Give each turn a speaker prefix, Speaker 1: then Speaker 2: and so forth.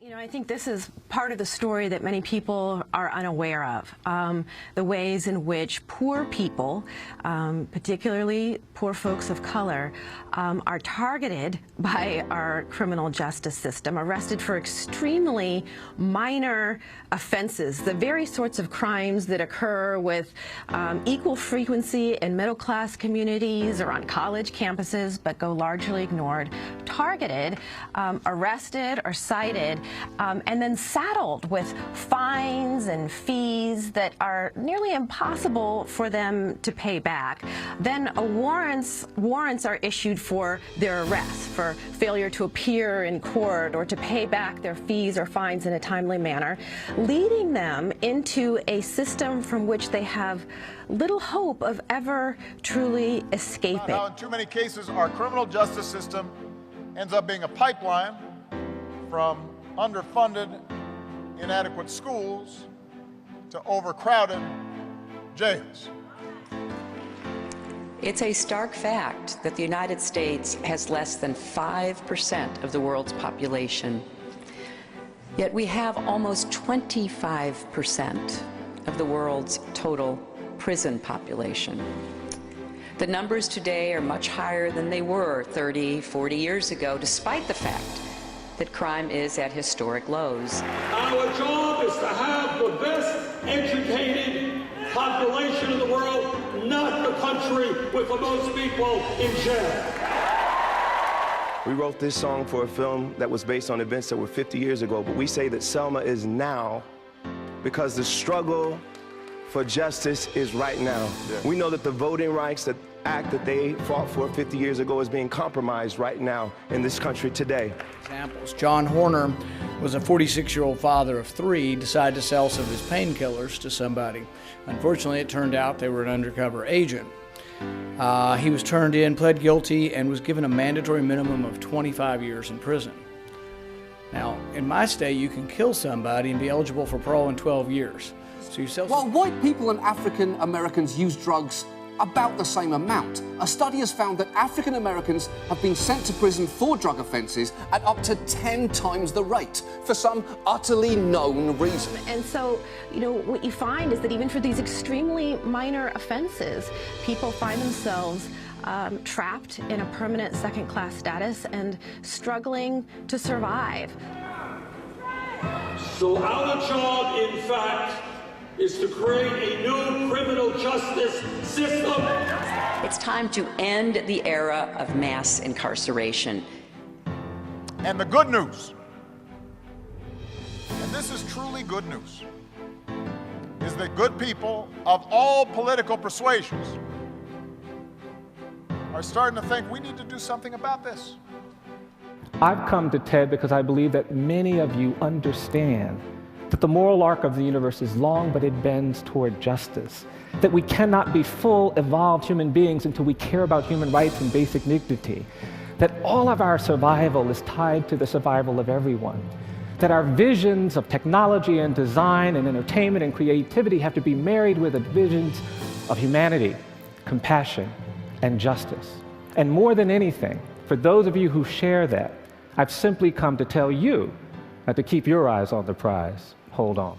Speaker 1: You know, I think this is part of the story that many people are unaware of, the ways in which poor people, particularly poor folks of color, are targeted by our criminal justice system, arrested for extremely minor offenses, the very sorts of crimes that occur with equal frequency in middle-class communities or on college campuses, but go largely ignored, targeted, arrested or cited, and then saddled with fines and fees that are nearly impossible for them to pay back. Then warrants are issued for their arrest, for failure to appear in court or to pay back their fees or fines in a timely manner, leading them into a system from which they have little hope of ever truly escaping.
Speaker 2: Now, in too many cases, our criminal justice system ends up being a pipeline from underfunded, inadequate schools to overcrowded jails.
Speaker 3: It's a stark fact that the United States has less than 5% of the world's population. Yet we have almost 25% of the world's total prison population. The numbers today are much higher than they were 30, 40 years ago, despite the fact that crime is at historic lows.
Speaker 4: Our job is to have the best educated population in the world, not the country with the most people in jail.
Speaker 5: We wrote this song for a film that was based on events that were 50 years ago, but we say that Selma is now because the struggle for justice is right now. Yeah. We know that the voting rights act that they fought for 50 years ago is being compromised right now in this country today.
Speaker 6: Examples. John Horner was a 46-year-old father of 3, decided to sell some of his painkillers to somebody. Unfortunately, it turned out they were an undercover agent. He was turned in, pled guilty, and was given a mandatory minimum of 25 years in prison. Now, in my state, you can kill somebody and be eligible for parole in 12 years. So you sell
Speaker 7: While white people and African Americans use drugs about the same amount, a study has found that African Americans have been sent to prison for drug offences at up to 10 times the rate for some utterly known reason.
Speaker 1: And so, you know, what you find is that even for these extremely minor offenses, people find themselves trapped in a permanent second-class status and struggling to survive.
Speaker 4: So our job, in fact, is to create a new criminal justice system.
Speaker 3: It's time to end the era of mass incarceration.
Speaker 2: And the good news, and this is truly good news, is that good people of all political persuasions are starting to think we need to do something about this.
Speaker 8: I've come to TED because I believe that many of you understand that the moral arc of the universe is long, but it bends toward justice. That we cannot be full, evolved human beings until we care about human rights and basic dignity. That all of our survival is tied to the survival of everyone. That our visions of technology and design and entertainment and creativity have to be married with the visions of humanity, compassion, and justice. And more than anything, for those of you who share that, I've simply come to tell you to keep your eyes on the prize. Hold on.